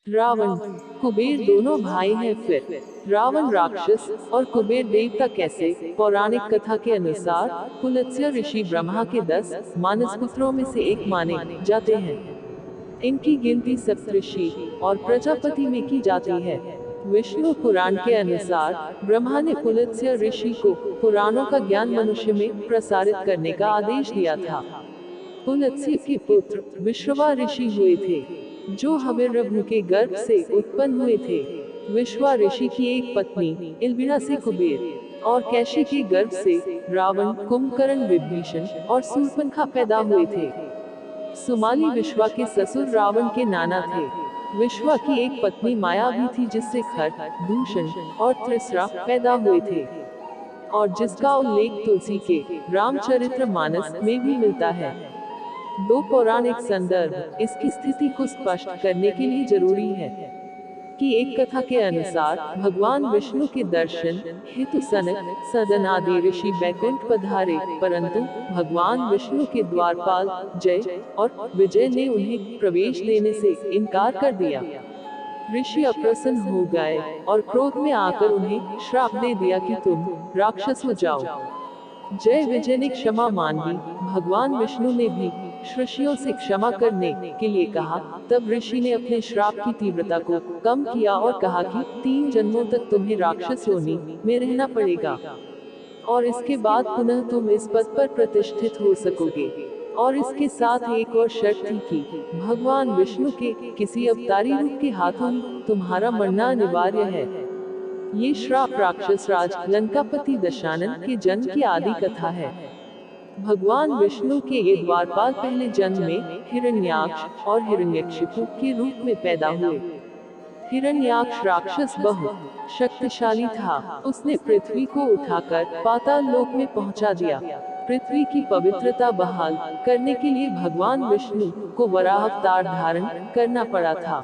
रावण कुबेर दोनों भाई हैं। फिर रावण राक्षस और कुबेर देवता कैसे? पौराणिक कथा के अनुसार पुलत्स्य ऋषि ब्रह्मा के 10 मानस पुत्रों में से एक माने जाते हैं। इनकी गिनती सप्तऋषि और प्रजापति में की जाती है। विष्णु पुराण के अनुसार ब्रह्मा ने पुलत्स्य ऋषि को पुराणों का ज्ञान मनुष्य में प्रसारित करने का आदेश दिया था। पुलत्स्य के पुत्र विश्रवा ऋषि हुए थे, जो हविर्भु के गर्भ से उत्पन्न हुए थे। विश्वा ऋषि की एक पत्नी इलबिना से कुबेर और कैशी के गर्भ से रावण, कुंभकर्ण, विभीषण और शूर्पणखा पैदा हुए थे। सुमाली विश्वा के ससुर रावण के नाना थे। विश्वा की एक पत्नी माया भी थी, जिससे खर, दूषण और त्रिसरा पैदा हुए थे, और जिसका उल्लेख तुलसी के रामचरित्र मानस में भी मिलता है। दो पौराणिक संदर्भ इसकी स्थिति को स्पष्ट करने के लिए जरूरी है कि एक कथा के अनुसार भगवान विष्णु के दर्शन हेतु सनक, सदन आदि ऋषि बैकुंठ पधारे, परंतु भगवान विष्णु के द्वारपाल जय और विजय ने उन्हें प्रवेश देने से इनकार कर दिया। ऋषि अप्रसन्न हो गए और क्रोध में आकर उन्हें श्राप दे दिया कि तुम राक्षस हो जाओ। जय विजय ने क्षमा मांगी। भगवान विष्णु ने भी ऋषियों से क्षमा करने के लिए कहा। तब ऋषि ने अपने श्राप की तीव्रता को कम किया और कहा कि 3 जन्मों तक तुम्हें राक्षस योनि में रहना पड़ेगा, और इसके बाद पुनः तुम इस पद पर प्रतिष्ठित हो सकोगे। और इसके साथ एक और शर्त थी कि भगवान विष्णु के किसी अवतारी रूप के हाथों ही तुम्हारा मरना अनिवार्य है। ये श्राप राक्षस राज लंकापति दशानन के जन्म की आदि कथा है। भगवान विष्णु के ये द्वारपाल पहले जन्म में हिरण्याक्ष और हिरण्यकशिपु के रूप में पैदा हुए। हिरण्याक्ष राक्षस बहुत शक्तिशाली था। उसने पृथ्वी को उठाकर पाताल लोक में पहुंचा दिया। पृथ्वी की पवित्रता बहाल करने के लिए भगवान विष्णु को वराह अवतार धारण करना पड़ा था।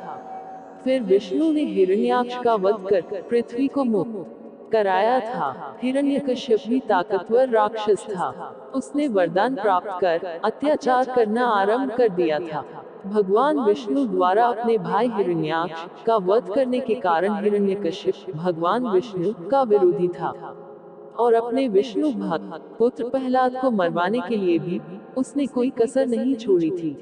फिर विष्णु ने हिरण्याक्ष का वध कर पृथ्वी को मुक्त कराया था। हिरण्यकश्यप भी ताकतवर राक्षस था। उसने वरदान प्राप्त कर अत्याचार करना आरंभ कर दिया था। भगवान विष्णु द्वारा अपने भाई हिरण्याक्ष का वध करने के कारण हिरण्यकश्यप भगवान विष्णु का विरोधी था, और अपने विष्णु भक्त पुत्र प्रहलाद को मरवाने के लिए भी उसने कोई कसर नहीं छोड़ी थी।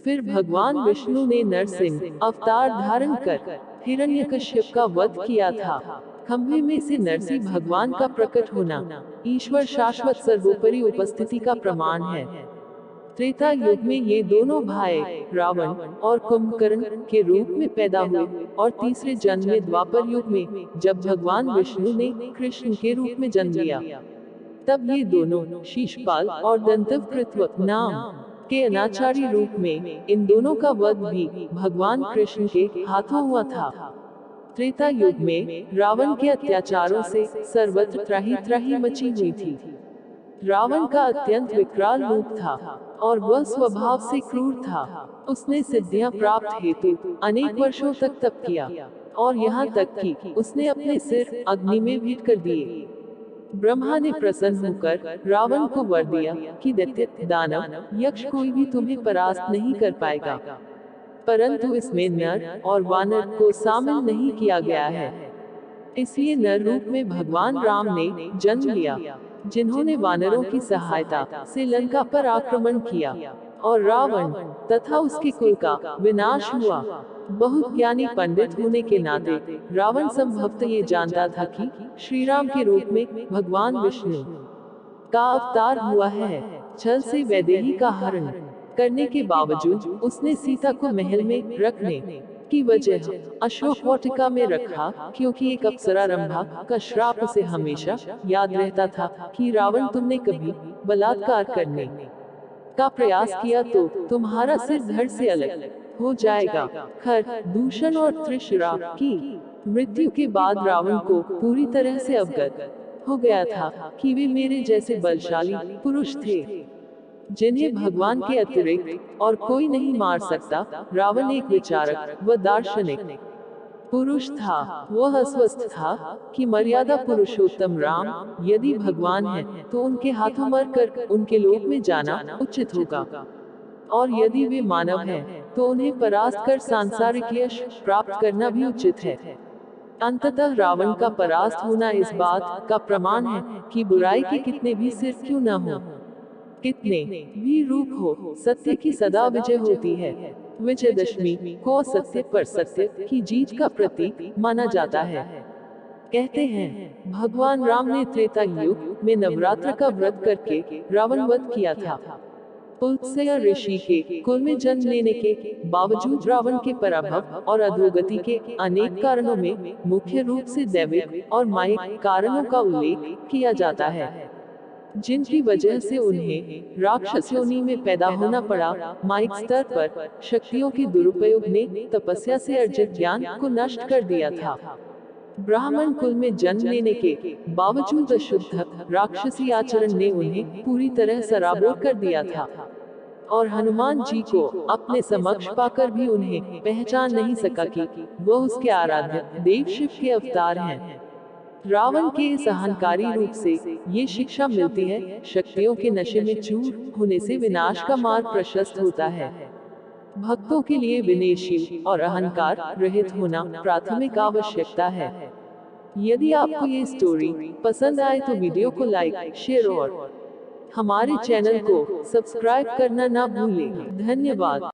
फिर भगवान विष्णु ने नरसिंह अवतार धारण कर हिरण्यकश्यप का वध किया था। खंभे में से नरसिंह भगवान का प्रकट होना ईश्वर शाश्वत सर्वोपरि उपस्थिति का प्रमाण है। त्रेता युग में ये दोनों भाई रावण और कुंभकर्ण के रूप में पैदा हुए, और तीसरे जन्म में द्वापर युग में जब भगवान विष्णु ने कृष्ण के रूप में जन्म लिया, तब ये दोनों शीशपाल और दंतवक्त्रत्व नाम के अनाचारी रूप में इन दोनों का वध भी भगवान कृष्ण के हाथों हुआ था। त्रेता युग में रावण के अत्याचारों से सर्वत्र त्राही त्राही मची हुई थी। रावण का अत्यंत विकराल रूप था और वह स्वभाव से क्रूर था। उसने सिद्धियां प्राप्त हेतु अनेक वर्षों तक तप किया, और यहाँ तक कि उसने अपने सिर अग्नि में भीट कर दिए। ब्रह्मा ने प्रसन्न होकर रावण को वर दिया कि दैत्य, दानव, यक्ष कोई भी तुम्हें परास्त नहीं कर पाएगा। परंतु इसमें नर और वानर को शामिल नहीं किया गया है। इसलिए नर रूप में भगवान राम ने जन्म लिया, जिन्होंने वानरों की सहायता से लंका पर आक्रमण किया, और रावण तथा उसके कुल का विनाश हुआ। बहुत ज्ञानी पंडित होने के नाते रावण संभवतः ये जानता था कि श्री राम के रूप में भगवान विष्णु का अवतार हुआ है। छल से वैदेही का हरण करने के बावजूद उसने सीता को महल में रखने की वजह अशोक वाटिका में रखा, क्योंकि एक अप्सरा रंभा का श्राप उसे हमेशा याद रहता था कि रावण, तुमने कभी बलात्कार करने का प्रयास किया तो तुम्हारा सिर धड़ से अलग हो जाएगा। खर, दूषण और त्रिशरा की मृत्यु के बाद रावण को पूरी तरह से अवगत हो गया था कि वे मेरे जैसे बलशाली पुरुष थे, जिन्हें भगवान के अतिरिक्त और कोई नहीं मार सकता। रावण एक विचारक व दार्शनिक पुरुष था। वह अस्वस्थ था कि मर्यादा पुरुषोत्तम राम यदि भगवान है तो उनके हाथों मरकर उनके लोक में जाना उचित होगा, और यदि वे मानव हैं तो उन्हें परास्त कर सांसारिक यश प्राप्त करना भी उचित है। अंततः रावण का परास्त होना इस बात का प्रमाण है कि बुराई के कितने भी सिर क्यों न हो, कितने भी रूप हो, सत्य की सदा विजय होती है। विजयदशमी को असत्य पर सत्य की जीत का प्रतीक माना जाता है। कहते हैं भगवान राम ने त्रेता युग में नवरात्र का व्रत करके रावण वध किया था। पुलत्स्य ऋषि के कुल में जन्म लेने के बावजूद रावण के पराभव और अधोगति के अनेक कारणों में मुख्य रूप से दैविक और मायिक कारणों का उल्लेख किया जाता है, जिनकी वजह से उन्हें राक्षस योनि में पैदा होना पड़ा। मायिक स्तर पर शक्तियों के दुरुपयोग ने तपस्या से अर्जित ज्ञान को नष्ट कर दिया था। ब्राह्मण कुल में जन्म लेने के बावजूद अशुद्ध राक्षसी आचरण ने उन्हें पूरी तरह सराबोर कर दिया था, और हनुमान जी को अपने समक्ष पाकर भी उन्हें पहचान नहीं सका कि वह उसके आराध्य देव शिव के अवतार हैं। रावण के इस अहंकारी रूप से ये शिक्षा मिलती है, शक्तियों के नशे में चूर होने से विनाश का मार्ग प्रशस्त होता है। भक्तों के लिए विनयशील और अहंकार रहित होना प्राथमिक आवश्यकता है। यदि आपको ये स्टोरी पसंद आए तो वीडियो को लाइक, शेयर और हमारे चैनल को सब्सक्राइब करना ना भूलें। धन्यवाद।